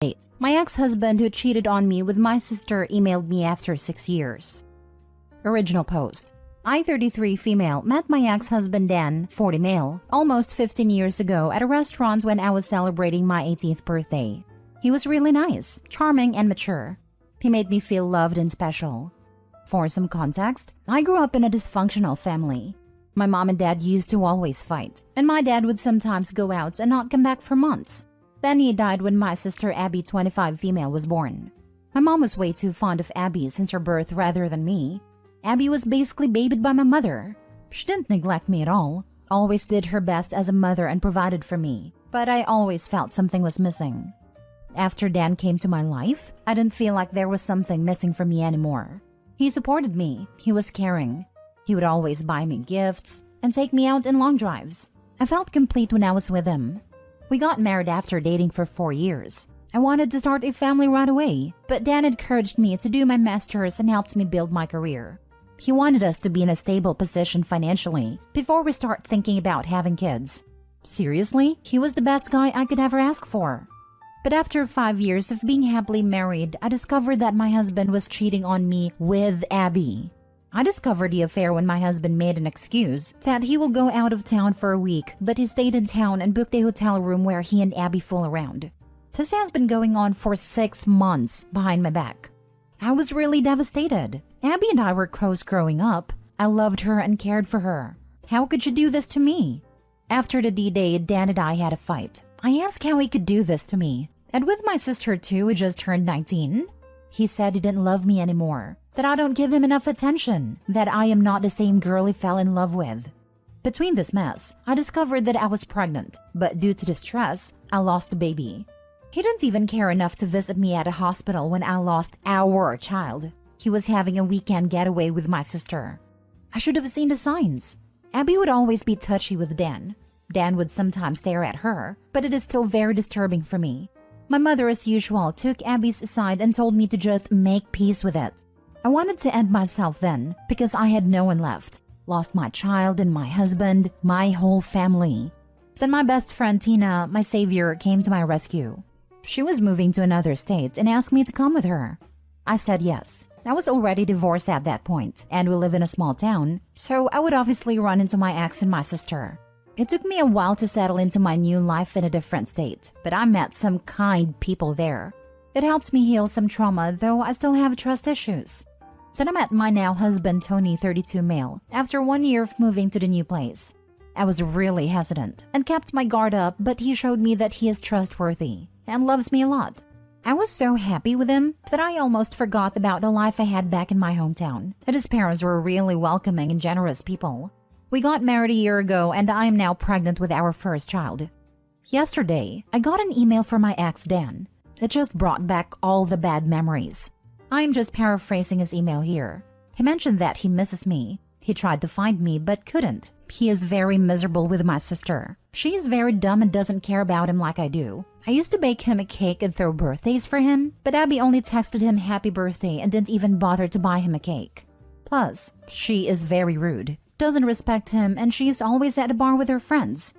My ex-husband who cheated on me with my sister emailed me after 6 years. Original post. I, 33 female, met my ex-husband Dan, 40 male, almost 15 years ago at a restaurant when I was celebrating my 18th birthday. He was really nice, charming, and mature. He made me feel loved and special. For some context, I grew up in a dysfunctional family. My mom and dad used to always fight, and my dad would sometimes go out and not come back for months. Then he died when my sister Abby, 25 female, was born. My mom was way too fond of Abby since her birth rather than me. Abby was basically babied by my mother. She didn't neglect me at all, always did her best as a mother and provided for me, but I always felt something was missing. After Dan came to my life, I didn't feel like there was something missing from me anymore. He supported me, he was caring. He would always buy me gifts and take me out in long drives. I felt complete when I was with him. We got married after dating for 4 years. I wanted to start a family right away, but Dan encouraged me to do my master's and helped me build my career. He wanted us to be in a stable position financially before we start thinking about having kids. Seriously, he was the best guy I could ever ask for. But after 5 years of being happily married, I discovered that my husband was cheating on me with Abby. I discovered the affair when my husband made an excuse that he will go out of town for a week, but he stayed in town and booked a hotel room where he and Abby fool around. This has been going on for 6 months behind my back. I was really devastated. Abby and I were close growing up. I loved her and cared for her. How could you do this to me? After the D-Day, Dan and I had a fight. I asked how he could do this to me. And with my sister too, who just turned 19. He said he didn't love me anymore, that I don't give him enough attention, that I am not the same girl he fell in love with. Between this mess, I discovered that I was pregnant, but due to the stress, I lost the baby. He didn't even care enough to visit me at a hospital when I lost our child. He was having a weekend getaway with my sister. I should have seen the signs. Abby would always be touchy with Dan. Dan would sometimes stare at her, but it is still very disturbing for me. My mother, as usual, took Abby's side and told me to just make peace with it. I wanted to end myself then because I had no one left. Lost my child and my husband, my whole family. Then my best friend Tina, my savior, came to my rescue. She was moving to another state and asked me to come with her. I said yes. I was already divorced at that point, and we live in a small town, so I would obviously run into my ex and my sister. It took me a while to settle into my new life in a different state, but I met some kind people there. It helped me heal some trauma, though I still have trust issues. Then I met my now husband Tony, 32 male, after 1 year of moving to the new place. I was really hesitant and kept my guard up, but he showed me that he is trustworthy and loves me a lot. I was so happy with him that I almost forgot about the life I had back in my hometown, that his parents were really welcoming and generous people. We got married a year ago and I am now pregnant with our first child. Yesterday, I got an email from my ex Dan. It just brought back all the bad memories. I am just paraphrasing his email here. He mentioned that he misses me. He tried to find me but couldn't. He is very miserable with my sister. She is very dumb and doesn't care about him like I do. I used to bake him a cake and throw birthdays for him, but Abby only texted him happy birthday and didn't even bother to buy him a cake. Plus, she is very rude, doesn't respect him, and she is always at a bar with her friends.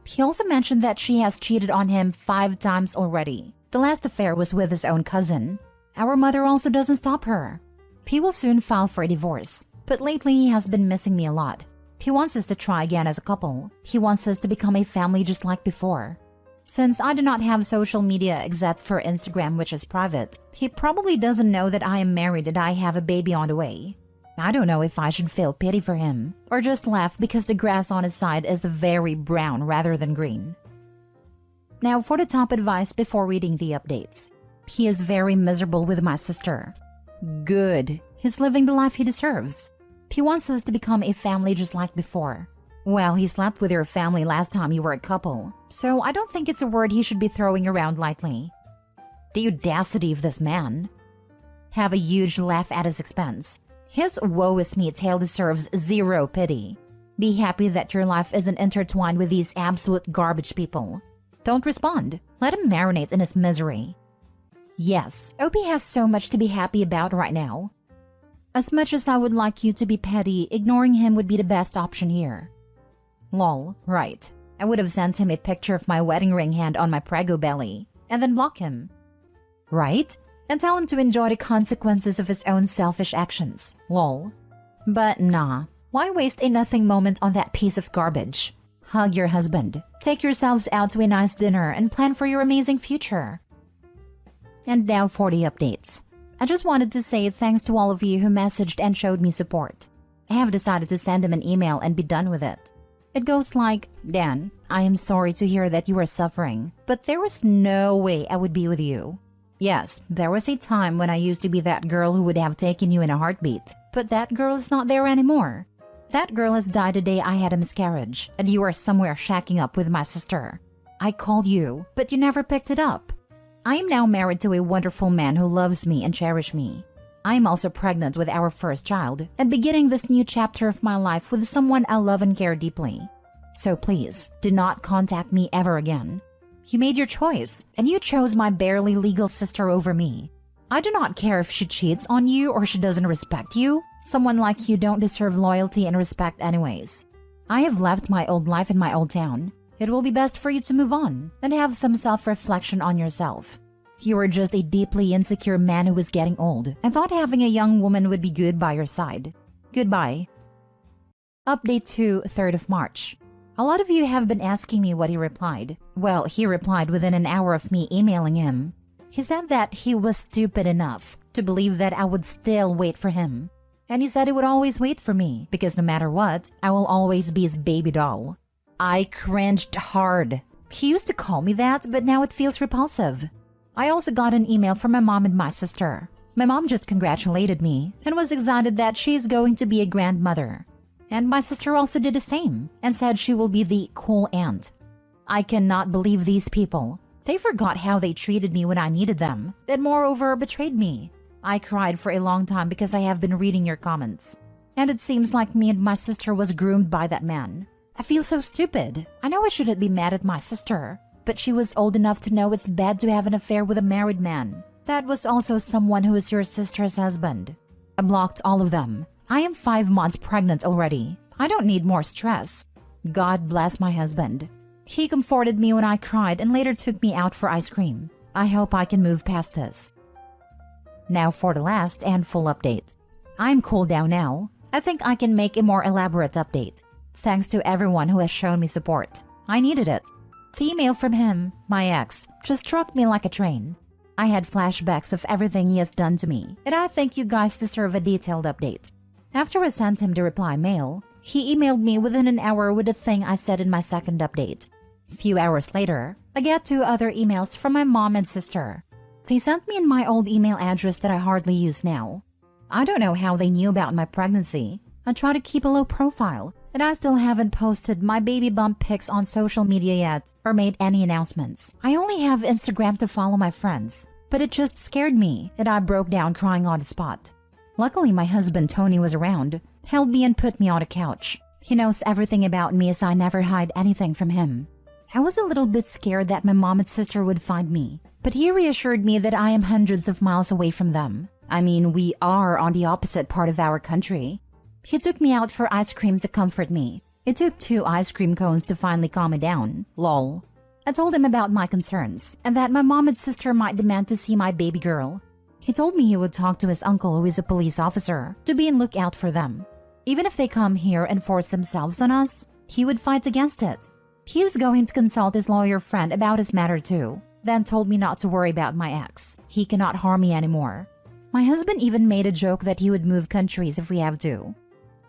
He also mentioned that she has cheated on him 5 times already. The last affair was with his own cousin. Our mother also doesn't stop her. He will soon file for a divorce, but lately he has been missing me a lot. He wants us to try again as a couple. He wants us to become a family just like before. Since I do not have social media except for Instagram, which is private, he probably doesn't know that I am married and I have a baby on the way. I don't know if I should feel pity for him or just laugh because the grass on his side is very brown rather than green. Now for the top advice before reading the updates. He is very miserable with my sister. Good. He's living the life he deserves. He wants us to become a family just like before. Well, he slept with your family last time you were a couple, so I don't think it's a word he should be throwing around lightly. The audacity of this man. Have a huge laugh at his expense. His woe is me tale deserves zero pity. Be happy that your life isn't intertwined with these absolute garbage people. Don't respond. Let him marinate in his misery. Yes, OP has so much to be happy about right now. As much as I would like you to be petty, ignoring him would be the best option here. Lol, right. I would have sent him a picture of my wedding ring hand on my prego belly, and then block him. right? And tell him to enjoy the consequences of his own selfish actions. Lol. But nah, why waste a nothing moment on that piece of garbage? Hug your husband, take yourselves out to a nice dinner, and plan for your amazing future. And now for the updates. I just wanted to say thanks to all of you who messaged and showed me support. I have decided to send him an email and be done with it. It goes like, Dan, I am sorry to hear that you are suffering, but there was no way I would be with you. Yes, there was a time when I used to be that girl who would have taken you in a heartbeat, but that girl is not there anymore. That girl has died the day I had a miscarriage, and you are somewhere shacking up with my sister. I called you, but you never picked it up. I am now married to a wonderful man who loves me and cherishes me. I am also pregnant with our first child and beginning this new chapter of my life with someone I love and care deeply. So please, do not contact me ever again. You made your choice, and you chose my barely legal sister over me. I do not care if she cheats on you or she doesn't respect you. Someone like you don't deserve loyalty and respect anyways. I have left my old life in my old town. It will be best for you to move on and have some self-reflection on yourself. You are just a deeply insecure man who is getting old and thought having a young woman would be good by your side. Goodbye. Update to 3rd of March. A lot of you have been asking me what he replied. Well, he replied within an hour of me emailing him. He said that he was stupid enough to believe that I would still wait for him. And he said he would always wait for me because no matter what, I will always be his baby doll. I cringed hard. He used to call me that, but now it feels repulsive. I also got an email from my mom and my sister. My mom just congratulated me and was excited that she's going to be a grandmother. And my sister also did the same and said she will be the cool aunt. I cannot believe these people. They forgot how they treated me when I needed them, and moreover betrayed me. I cried for a long time because I have been reading your comments. And it seems like me and my sister was groomed by that man. I feel so stupid. I know I shouldn't be mad at my sister, but she was old enough to know it's bad to have an affair with a married man. That was also someone who is your sister's husband. I blocked all of them. I am 5 months pregnant already. I don't need more stress. God bless my husband. He comforted me when I cried and later took me out for ice cream. I hope I can move past this. Now for the last and full update. I'm cooled down now. I think I can make a more elaborate update. Thanks to everyone who has shown me support. I needed it. The email from him, my ex, just struck me like a train. I had flashbacks of everything he has done to me, and I think you guys deserve a detailed update. After I sent him the reply mail, he emailed me within an hour with the thing I said in my second update. A few hours later, I get 2 other emails from my mom and sister. They sent me in my old email address that I hardly use now. I don't know how they knew about my pregnancy. I try to keep a low profile, and I still haven't posted my baby bump pics on social media yet or made any announcements. I only have Instagram to follow my friends, but it just scared me and I broke down crying on the spot. Luckily, my husband Tony was around, held me and put me on a couch. He knows everything about me as I never hide anything from him. I was a little bit scared that my mom and sister would find me, but he reassured me that I am hundreds of miles away from them. I mean, we are on the opposite part of our country. He took me out for ice cream to comfort me. It took 2 ice cream cones to finally calm me down. Lol. I told him about my concerns and that my mom and sister might demand to see my baby girl. He told me he would talk to his uncle, who is a police officer, to be on lookout for them. Even if they come here and force themselves on us, he would fight against it. He is going to consult his lawyer friend about his matter too, then told me not to worry about my ex. He cannot harm me anymore. My husband even made a joke that he would move countries if we have to.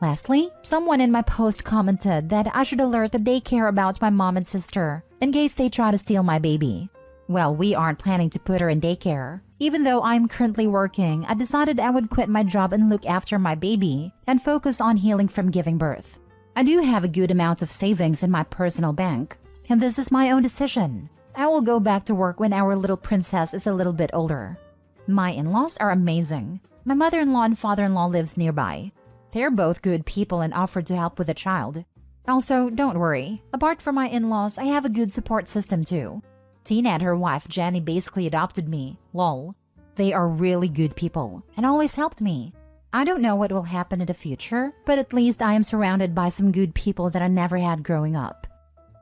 Lastly, someone in my post commented that I should alert the daycare about my mom and sister in case they try to steal my baby. Well, we aren't planning to put her in daycare. Even though I'm currently working, I decided I would quit my job and look after my baby and focus on healing from giving birth. I do have a good amount of savings in my personal bank, and this is my own decision. I will go back to work when our little princess is a little bit older. My in-laws are amazing. My mother-in-law and father-in-law lives nearby. They're both good people and offered to help with the child. Also, don't worry. Apart from my in-laws, I have a good support system too. Tina and her wife Jenny basically adopted me. Lol. They are really good people and always helped me. I don't know what will happen in the future, but at least I am surrounded by some good people that I never had growing up.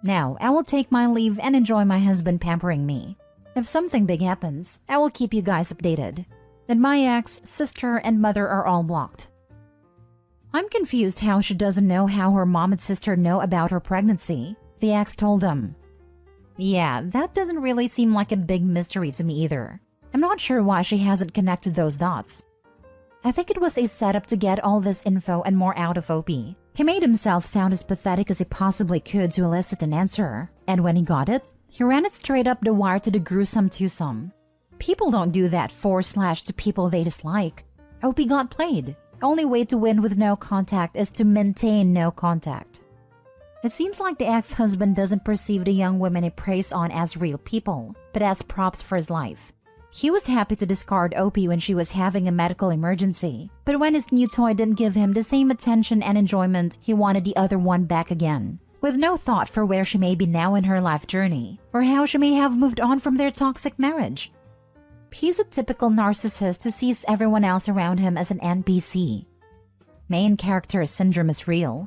Now, I will take my leave and enjoy my husband pampering me. If something big happens, I will keep you guys updated. And my ex, sister, and mother are all blocked. I'm confused how she doesn't know how her mom and sister know about her pregnancy. The ex told them. Yeah, that doesn't really seem like a big mystery to me either. I'm not sure why she hasn't connected those dots. I think it was a setup to get all this info and more out of Opie. He made himself sound as pathetic as he possibly could to elicit an answer, and when he got it, he ran it straight up the wire to the gruesome twosome. People don't do that to people they dislike. Opie got played. Only way to win with no contact is to maintain no contact. It seems like the ex-husband doesn't perceive the young women he preys on as real people, but as props for his life. He was happy to discard Opie when she was having a medical emergency, but when his new toy didn't give him the same attention and enjoyment, he wanted the other one back again, with no thought for where she may be now in her life journey, or how she may have moved on from their toxic marriage. He's a typical narcissist who sees everyone else around him as an NPC. Main character syndrome is real.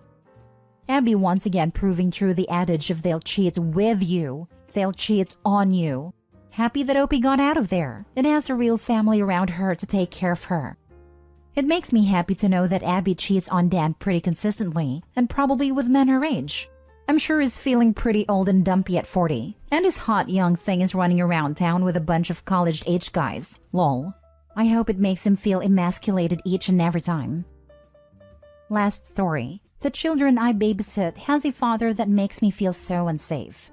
Abby once again proving true the adage of they'll cheat with you, they'll cheat on you. Happy that Opie got out of there and has a real family around her to take care of her. It makes me happy to know that Abby cheats on Dan pretty consistently and probably with men her age. I'm sure he's feeling pretty old and dumpy at 40, and his hot young thing is running around town with a bunch of college-age guys. Lol. I hope it makes him feel emasculated each and every time. Last story. The children I babysit has a father that makes me feel so unsafe.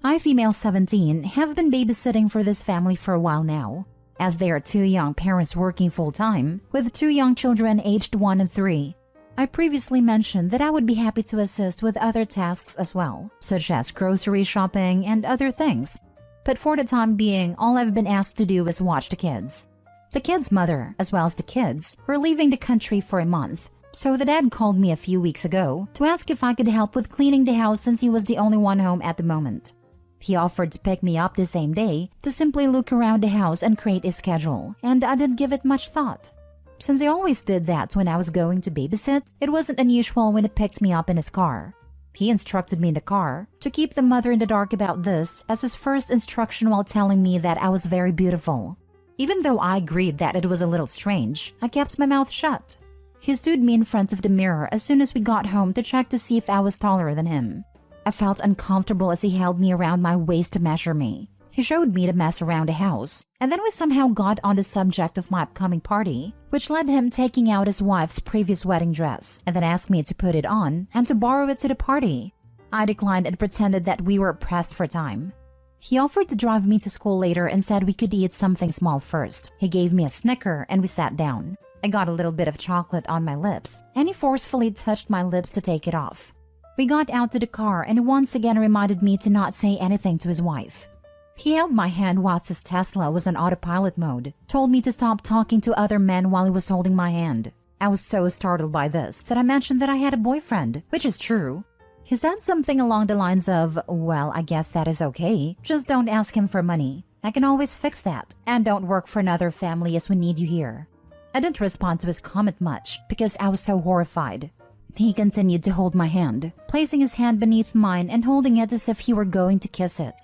I, female 17, have been babysitting for this family for a while now, as they are two young parents working full-time, with two young children aged 1 and 3. I previously mentioned that I would be happy to assist with other tasks as well, such as grocery shopping and other things. But for the time being, all I've been asked to do is watch the kids. The kids' mother, as well as the kids, were leaving the country for a month, so the dad called me a few weeks ago to ask if I could help with cleaning the house since he was the only one home at the moment. He offered to pick me up the same day to simply look around the house and create a schedule, and I didn't give it much thought. Since I always did that when I was going to babysit, it wasn't unusual when he picked me up in his car. He instructed me in the car to keep the mother in the dark about this as his first instruction while telling me that I was very beautiful. Even though I agreed that it was a little strange, I kept my mouth shut. He stood me in front of the mirror as soon as we got home to check to see if I was taller than him. I felt uncomfortable as he held me around my waist to measure me. He showed me to mess around the house, and then we somehow got on the subject of my upcoming party, which led him taking out his wife's previous wedding dress, and then asked me to put it on and to borrow it to the party. I declined and pretended that we were pressed for time. He offered to drive me to school later and said we could eat something small first. He gave me a Snicker and we sat down. I got a little bit of chocolate on my lips, and he forcefully touched my lips to take it off. We got out to the car and he once again reminded me to not say anything to his wife. He held my hand whilst his Tesla was on autopilot mode, told me to stop talking to other men while he was holding my hand. I was so startled by this that I mentioned that I had a boyfriend, which is true. He said something along the lines of, well, I guess that is okay, just don't ask him for money. I can always fix that, and don't work for another family as we need you here. I didn't respond to his comment much because I was so horrified. He continued to hold my hand, placing his hand beneath mine and holding it as if he were going to kiss it.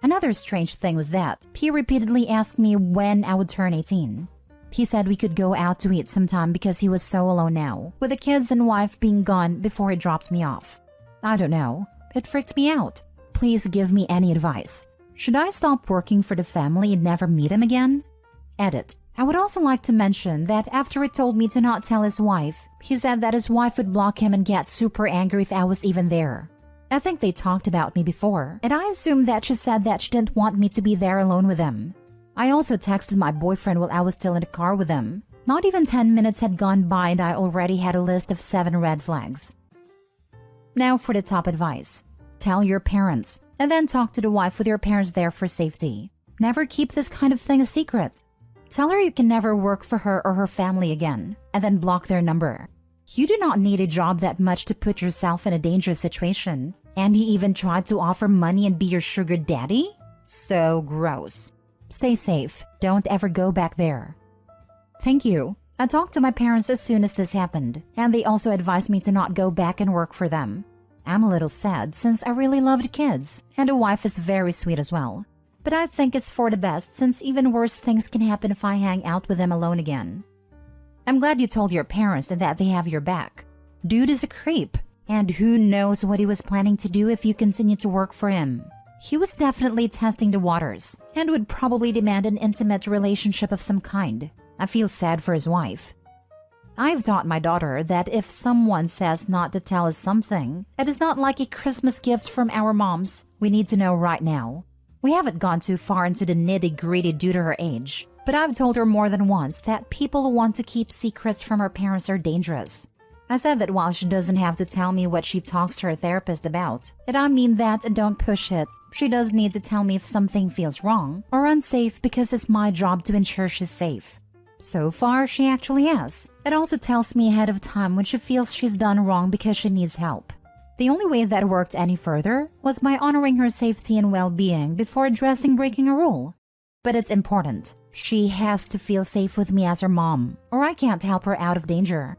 Another strange thing was that he repeatedly asked me when I would turn 18. He said we could go out to eat sometime because he was so alone now, with the kids and wife being gone before he dropped me off. I don't know. It freaked me out. Please give me any advice. Should I stop working for the family and never meet him again? Edit. I would also like to mention that after he told me to not tell his wife, he said that his wife would block him and get super angry if I was even there. I think they talked about me before, and I assumed that she said that she didn't want me to be there alone with him. I also texted my boyfriend while I was still in the car with him. Not even 10 minutes had gone by and I already had a list of 7 red flags. Now for the top advice. Tell your parents, and then talk to the wife with your parents there for safety. Never keep this kind of thing a secret. Tell her you can never work for her or her family again, and then block their number. You do not need a job that much to put yourself in a dangerous situation. And he even tried to offer money and be your sugar daddy? So gross. Stay safe. Don't ever go back there. Thank you. I talked to my parents as soon as this happened, and they also advised me to not go back and work for them. I'm a little sad since I really loved kids, and the wife is very sweet as well. But I think it's for the best since even worse things can happen if I hang out with them alone again. I'm glad you told your parents and that they have your back. Dude is a creep. And who knows what he was planning to do if you continue to work for him. He was definitely testing the waters and would probably demand an intimate relationship of some kind. I feel sad for his wife. I've taught my daughter that if someone says not to tell us something, it is not like a Christmas gift from our moms. We need to know right now. We haven't gone too far into the nitty-gritty due to her age, but I've told her more than once that people who want to keep secrets from her parents are dangerous. I said that while she doesn't have to tell me what she talks to her therapist about, and I mean that and don't push it, she does need to tell me if something feels wrong or unsafe because it's my job to ensure she's safe. So far, she actually has. It also tells me ahead of time when she feels she's done wrong because she needs help. The only way that worked any further was by honoring her safety and well-being before addressing breaking a rule. But it's important. She has to feel safe with me as her mom, or I can't help her out of danger.